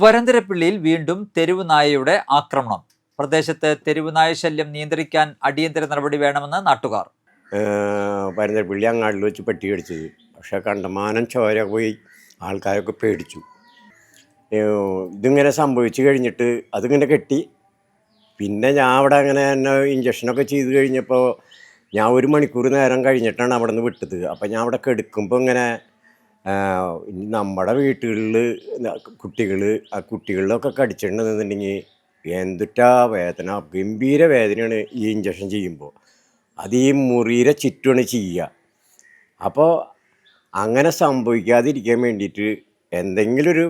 വരന്തരപ്പള്ളിയിൽ വീണ്ടും തെരുവുനായയുടെ ആക്രമണം. പ്രദേശത്ത് തെരുവുനായ ശല്യം നിയന്ത്രിക്കാൻ അടിയന്തര നടപടി വേണമെന്ന് നാട്ടുകാർ. വരന്തരപ്പള്ളി അങ്ങാടിൽ വെച്ച് പട്ടി കടിച്ചത്. പക്ഷേ കണ്ടമാനം ചോര പോയി, ആൾക്കാരൊക്കെ പേടിച്ചു. ഇതിങ്ങനെ സംഭവിച്ചു കഴിഞ്ഞിട്ട് അതിങ്ങനെ കെട്ടി. പിന്നെ ഞാൻ അവിടെ അങ്ങനെ തന്നെ ഇഞ്ചക്ഷനൊക്കെ ചെയ്ത് കഴിഞ്ഞപ്പോൾ ഞാൻ 1 മണിക്കൂർ നേരം കഴിഞ്ഞിട്ടാണ് അവിടെ നിന്ന് വിട്ടത്. അപ്പം ഞാൻ അവിടെ കെടുക്കുമ്പോൾ ഇങ്ങനെ നമ്മുടെ വീട്ടുകളിൽ കുട്ടികൾ ആ കുട്ടികളിലൊക്കെ കടിച്ചിട്ടുണ്ടെന്നുണ്ടെങ്കിൽ എന്തിട്ടാ വേദന, ഗംഭീര വേദനയാണ് ഈ ഇഞ്ചക്ഷൻ ചെയ്യുമ്പോൾ. അത് ഈ മുറിയുടെ ചുറ്റുമാണ് ചെയ്യുക. അപ്പോൾ അങ്ങനെ സംഭവിക്കാതിരിക്കാൻ വേണ്ടിയിട്ട് എന്തെങ്കിലും ഒരു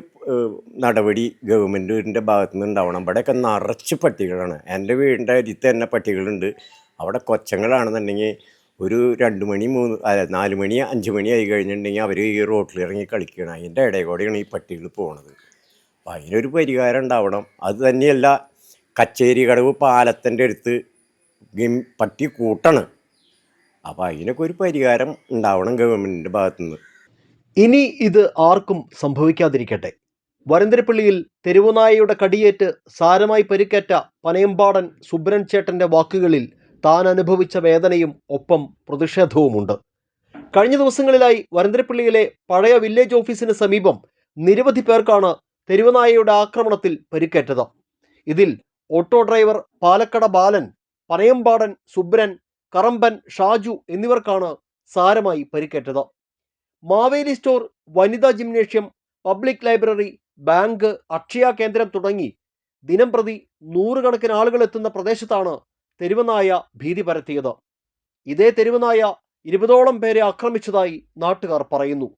നടപടി ഗവൺമെൻറ്റിൻ്റെ ഭാഗത്തു നിന്ന് ഉണ്ടാവണം. ഇവിടെയൊക്കെ നിറച്ച് പട്ടികളാണ്. എൻ്റെ വീടിൻ്റെ അരിത്ത് തന്നെ പട്ടികളുണ്ട്. അവിടെ കൊച്ചങ്ങളാണെന്നുണ്ടെങ്കിൽ ഒരു 2 മണി 4 മണി 5 മണി ആയി കഴിഞ്ഞിട്ടുണ്ടെങ്കിൽ അവർ ഈ റോട്ടിൽ ഇറങ്ങി കളിക്കുകയാണ്. അതിൻ്റെ ഇടയിൽ കൂടെയാണ് ഈ പട്ടികൾ പോണത്. അപ്പം അതിനൊരു പരിഹാരം ഉണ്ടാവണം. അത് തന്നെയല്ല, കച്ചേരി കടവ് പാലത്തിൻ്റെ അടുത്ത് പട്ടി കൂട്ടാണ്. അപ്പോൾ അതിനൊക്കെ ഒരു പരിഹാരം ഉണ്ടാവണം ഗവൺമെൻറ്റിൻ്റെ ഭാഗത്തുനിന്ന്. ഇനി ഇത് ആർക്കും സംഭവിക്കാതിരിക്കട്ടെ. വരന്തരപ്പള്ളിയിൽ തെരുവുനായയുടെ കടിയേറ്റ് സാരമായി പരിക്കേറ്റ പനയമ്പാടൻ സുബ്രൻ ചേട്ടന്റെ വാക്കുകളിൽ താൻ അനുഭവിച്ച വേദനയും ഒപ്പം പ്രതിഷേധവുമുണ്ട്. കഴിഞ്ഞ ദിവസങ്ങളിലായി വരന്തരപ്പള്ളിയിലെ പഴയ വില്ലേജ് ഓഫീസിന് സമീപം നിരവധി പേർക്കാണ് തെരുവുനായയുടെ ആക്രമണത്തിൽ പരിക്കേറ്റത്. ഇതിൽ ഓട്ടോ ഡ്രൈവർ പാലക്കട ബാലൻ, പനയമ്പാടൻ സുബ്രൻ, കറമ്പൻ ഷാജു എന്നിവർക്കാണ് സാരമായി പരിക്കേറ്റത്. മാവേലി സ്റ്റോർ, വനിതാ gymnasium, public library, bank, Akshaya കേന്ദ്രം തുടങ്ങി ദിനംപ്രതി 100 കണക്കിന് ആളുകൾ എത്തുന്ന പ്രദേശത്താണ് തെരുവുനായ ഭീതി പരത്തിയത്. ഇതേ തെരുവുനായ 20ഓളം പേരെ ആക്രമിച്ചതായി നാട്ടുകാർ പറയുന്നു.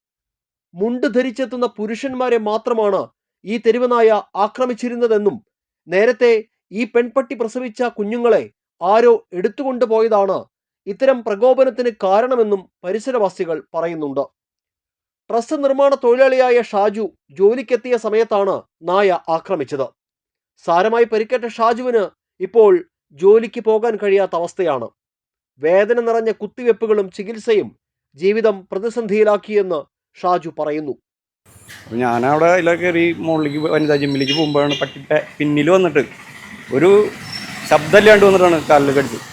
മുണ്ട് ധരിച്ചെത്തുന്ന പുരുഷന്മാരെ മാത്രമാണ് ഈ തെരുവുനായ ആക്രമിച്ചിരുന്നതെന്നും നേരത്തെ ഈ പെൺപട്ടി പ്രസവിച്ച കുഞ്ഞുങ്ങളെ ആരോ എടുത്തുകൊണ്ടുപോയതാണ് ഇത്തരം പ്രകോപനത്തിന് കാരണമെന്നും പരിസരവാസികൾ പറയുന്നുണ്ട്. ട്രസ് നിർമ്മാണ തൊഴിലാളിയായ ഷാജു ജോലിക്കെത്തിയ സമയത്താണ് നായ ആക്രമിച്ചത്. സാരമായി പരിക്കേറ്റ ഷാജുവിന് ഇപ്പോൾ ജോലിക്ക് പോകാൻ കഴിയാത്ത അവസ്ഥയാണ്. വേദന നിറഞ്ഞ കുത്തിവെപ്പുകളും ചികിത്സയും ജീവിതം പ്രതിസന്ധിയിലാക്കിയെന്ന് ഷാജു പറയുന്നു. ഞാനവിടെ അതിലൊക്കെ കയറി മുകളിലേക്ക് വനിതാ ജിമ്മിലേക്ക് പോകുമ്പോഴാണ് പട്ടി പിന്നിൽ വന്നിട്ട് ഒരു ശബ്ദമില്ലാണ്ട് വന്നിട്ടാണ് കാലിൽ കടിച്ചത്.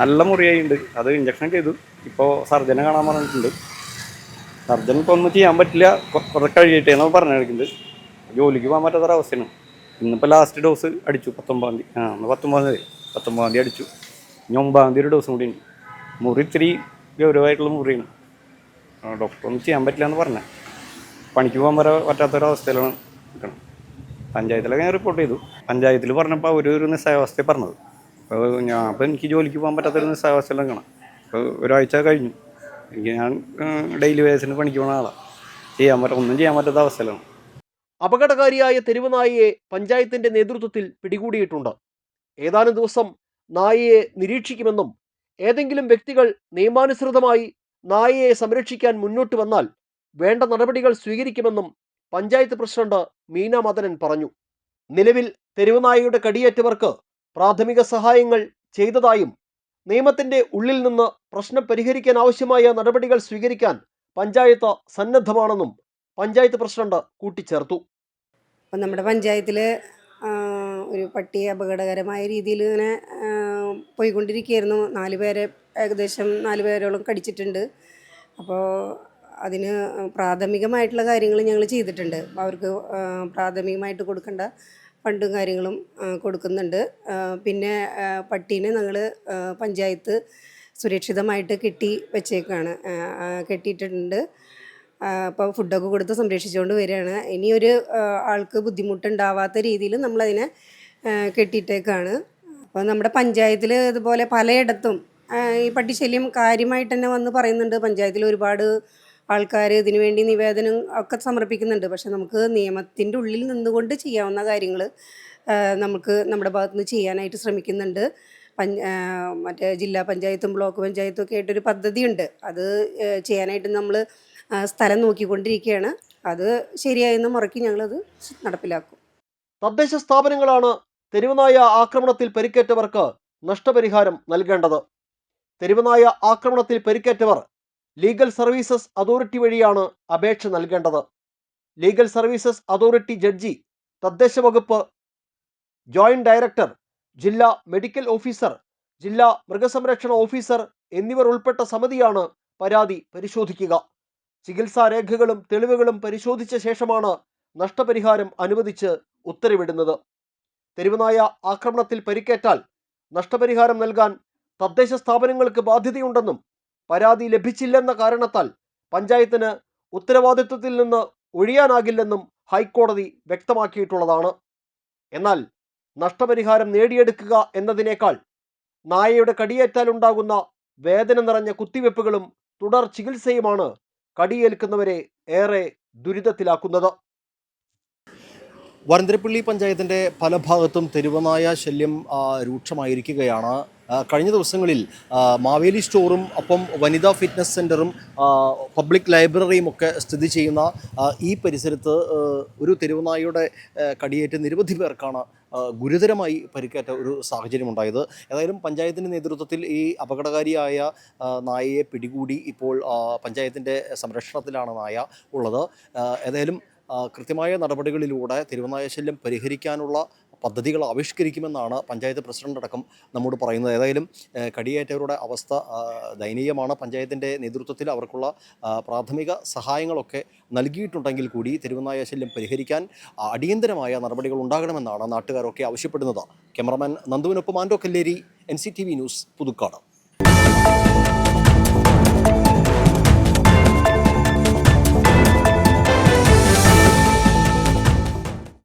നല്ല മുറിയായിട്ടുണ്ട്. അത് ഇഞ്ചക്ഷൻ ചെയ്തു. ഇപ്പോൾ സർജനെ കാണാൻ പറഞ്ഞിട്ടുണ്ട്. സർജൻ ഇപ്പോൾ ഒന്നും ചെയ്യാൻ പറ്റില്ല, കുറച്ച് കഴിയട്ടെ എന്നാണ് പറഞ്ഞിരിക്കുന്നത്. ജോലിക്ക് പോകാൻ പറ്റാത്തൊരവസ്ഥയാണ്. ഇന്നിപ്പോൾ ലാസ്റ്റ് ഡോസ് അടിച്ചു 19-ാം തീയതി. ഇന്ന് 19-ാം തീയതി അടിച്ചു. ഇനി 9-ാം തീയതി ഒരു ഡോസും കൂടി ഉണ്ട്. മുറി ഇത്തിരി ഗൗരവമായിട്ടുള്ള മുറിയാണ്. ഡോക്ടർ ഒന്നും ചെയ്യാൻ പറ്റില്ല എന്ന് പറഞ്ഞത്. പണിക്ക് പോകാൻ പറ്റാത്തൊരവസ്ഥയിലാണ് നിൽക്കണം. പഞ്ചായത്തിലൊക്കെ ഞാൻ റിപ്പോർട്ട് ചെയ്തു. പഞ്ചായത്തിൽ പറഞ്ഞപ്പോൾ ഒരു നിസ്സായാവസ്ഥയെ പറഞ്ഞത്. അപ്പോൾ എനിക്ക് ജോലിക്ക് പോകാൻ പറ്റാത്തൊരു നിസ്സായാവസ്ഥയിലും നിൽക്കണം. അപ്പോൾ ഒരാഴ്ച കഴിഞ്ഞു. ഞാൻ ഡെയിലി വേസിന് പണിക്ക് പോകുന്ന ആളാണ്. ഒന്നും ചെയ്യാൻ പറ്റാത്ത അവസ്ഥയിലാണ്. അപകടകാരിയായ തെരുവുനായയെ പഞ്ചായത്തിന്റെ നേതൃത്വത്തിൽ പിടികൂടിയിട്ടുണ്ട്. ഏതാനും ദിവസം നായയെ നിരീക്ഷിക്കുമെന്നും ഏതെങ്കിലും വ്യക്തികൾ നിയമാനുസൃതമായി നായയെ സംരക്ഷിക്കാൻ മുന്നോട്ട് വന്നാൽ വേണ്ട നടപടികൾ സ്വീകരിക്കുമെന്നും പഞ്ചായത്ത് പ്രസിഡന്റ് മീന മദനൻ പറഞ്ഞു. നിലവിൽ തെരുവുനായയുടെ കടിയേറ്റവർക്ക് പ്രാഥമിക സഹായങ്ങൾ ചെയ്തതായും നിയമത്തിന്റെ ഉള്ളിൽ നിന്ന് പ്രശ്നം പരിഹരിക്കാൻ ആവശ്യമായ നടപടികൾ സ്വീകരിക്കാൻ പഞ്ചായത്ത് സന്നദ്ധമാണെന്നും പഞ്ചായത്ത് പ്രസിഡന്റ് കൂട്ടിച്ചേർത്തു. അപ്പം നമ്മുടെ പഞ്ചായത്തിൽ ഒരു പട്ടി അപകടകരമായ രീതിയിൽ ഇങ്ങനെ പോയിക്കൊണ്ടിരിക്കുകയായിരുന്നു. 4 പേരെ, ഏകദേശം 4 പേരോളം കടിച്ചിട്ടുണ്ട്. അപ്പോൾ അതിന് പ്രാഥമികമായിട്ടുള്ള കാര്യങ്ങൾ ഞങ്ങൾ ചെയ്തിട്ടുണ്ട്. അവർക്ക് പ്രാഥമികമായിട്ട് കൊടുക്കേണ്ട ഫണ്ടും കാര്യങ്ങളും കൊടുക്കുന്നുണ്ട്. പിന്നെ പട്ടീനെ ഞങ്ങൾ പഞ്ചായത്ത് സുരക്ഷിതമായിട്ട് കെട്ടിയിട്ടുണ്ട്. അപ്പോൾ ഫുഡൊക്കെ കൊടുത്ത് സംരക്ഷിച്ചുകൊണ്ട് വരികയാണ്. ഇനിയൊരു ആൾക്ക് ബുദ്ധിമുട്ടുണ്ടാവാത്ത രീതിയിൽ നമ്മളതിനെ കെട്ടിയിട്ടേക്കാണ്. അപ്പോൾ നമ്മുടെ പഞ്ചായത്തിൽ ഇതുപോലെ പലയിടത്തും ഈ പട്ടിശല്യം കാര്യമായിട്ട് തന്നെ വന്ന് പറയുന്നുണ്ട്. പഞ്ചായത്തിൽ ഒരുപാട് ആൾക്കാർ ഇതിനു വേണ്ടി നിവേദനം ഒക്കെ സമർപ്പിക്കുന്നുണ്ട്. പക്ഷെ നമുക്ക് നിയമത്തിൻ്റെ ഉള്ളിൽ നിന്നുകൊണ്ട് ചെയ്യാവുന്ന കാര്യങ്ങൾ നമുക്ക് നമ്മുടെ ഭാഗത്തുനിന്ന് ചെയ്യാനായിട്ട് ശ്രമിക്കുന്നുണ്ട്. മറ്റേ ജില്ലാ പഞ്ചായത്തും ബ്ലോക്ക് പഞ്ചായത്തും ഒക്കെ ആയിട്ടൊരു പദ്ധതിയുണ്ട്. അത് ചെയ്യാനായിട്ട് നമ്മൾ സ്ഥലം നോക്കിക്കൊണ്ടിരിക്കുകയാണ്. അത് ശരിയായെന്ന് മുറയ്ക്ക് ഞങ്ങളത് നടപ്പിലാക്കും. തദ്ദേശ സ്ഥാപനങ്ങളാണ് തെരുവുനായ ആക്രമണത്തിൽ പരിക്കേറ്റവർക്ക് നഷ്ടപരിഹാരം നൽകേണ്ടത്. തെരുവുനായ ആക്രമണത്തിൽ പരിക്കേറ്റവർ ലീഗൽ സർവീസസ് അതോറിറ്റി വഴിയാണ് അപേക്ഷ നൽകേണ്ടത്. ലീഗൽ സർവീസസ് അതോറിറ്റി ജഡ്ജി തദ്ദേശ വകുപ്പ് ജോയിന്റ് ഡയറക്ടർ, ജില്ലാ മെഡിക്കൽ ഓഫീസർ, ജില്ലാ മൃഗസംരക്ഷണ ഓഫീസർ എന്നിവർ ഉൾപ്പെട്ട സമിതിയാണ് പരാതി പരിശോധിക്കുക. ചികിത്സാ രേഖകളും തെളിവുകളും പരിശോധിച്ച ശേഷമാണ് നഷ്ടപരിഹാരം അനുവദിച്ച് ഉത്തരവിടുന്നത്. തെരുവുനായ ആക്രമണത്തിൽ പരിക്കേറ്റാൽ നഷ്ടപരിഹാരം നൽകാൻ തദ്ദേശ സ്ഥാപനങ്ങൾക്ക് ബാധ്യതയുണ്ടെന്നും പരാതി ലഭിച്ചില്ലെന്ന കാരണത്താൽ പഞ്ചായത്തിന് ഉത്തരവാദിത്വത്തിൽ നിന്ന് ഒഴിയാനാകില്ലെന്നും ഹൈക്കോടതി വ്യക്തമാക്കിയിട്ടുള്ളതാണ്. എന്നാൽ നഷ്ടപരിഹാരം നേടിയെടുക്കുക എന്നതിനേക്കാൾ നായയുടെ കടിയേറ്റാലുണ്ടാകുന്ന വേദന നിറഞ്ഞ കുത്തിവെപ്പുകളും തുടർ ചികിത്സയുമാണ് കടിയേൽക്കുന്നവരെ ഏറെ ദുരിതത്തിലാക്കുന്നത്. വരന്തരപ്പള്ളി പഞ്ചായത്തിൻ്റെ പല ഭാഗത്തും തെരുവുനായ ശല്യം രൂക്ഷമായിരിക്കുകയാണ്. കഴിഞ്ഞ ദിവസങ്ങളിൽ മാവേലി സ്റ്റോറും ഒപ്പം വനിതാ ഫിറ്റ്നസ് സെൻ്ററും പബ്ലിക് ലൈബ്രറിയും ഒക്കെ സ്ഥിതി ചെയ്യുന്ന ഈ പരിസരത്ത് ഒരു തെരുവുനായയുടെ കടിയേറ്റ് നിരവധി പേർക്കാണ് ഗുരുതരമായി പരിക്കേറ്റ ഒരു സാഹചര്യമുണ്ടായത്. ഏതായാലും പഞ്ചായത്തിൻ്റെ നേതൃത്വത്തിൽ ഈ അപകടകാരിയായ നായയെ പിടികൂടി ഇപ്പോൾ പഞ്ചായത്തിൻ്റെ സംരക്ഷണത്തിലാണ് നായ ഉള്ളത്. ഏതായാലും കൃത്യമായ നടപടികളിലൂടെ തെരുവുനായ ശല്യം പരിഹരിക്കാനുള്ള പദ്ധതികൾ ആവിഷ്കരിക്കുമെന്നാണ് പഞ്ചായത്ത് പ്രസിഡന്റ് അടക്കം നമ്മോട് പറയുന്നത്. ഏതായാലും കടിയേറ്റവരുടെ അവസ്ഥ ദയനീയമാണ്. പഞ്ചായത്തിൻ്റെ നേതൃത്വത്തിൽ അവർക്കുള്ള പ്രാഥമിക സഹായങ്ങളൊക്കെ നൽകിയിട്ടുണ്ടെങ്കിൽ കൂടി തെരുവുനായ ശല്യം പരിഹരിക്കാൻ അടിയന്തരമായ നടപടികൾ ഉണ്ടാകണമെന്നാണ് നാട്ടുകാരൊക്കെ ആവശ്യപ്പെടുന്നത്. ക്യാമറമാൻ നന്ദുവിനൊപ്പം ആൻഡോ കല്ലേരി, NCTV ന്യൂസ്, പുതുക്കാട്.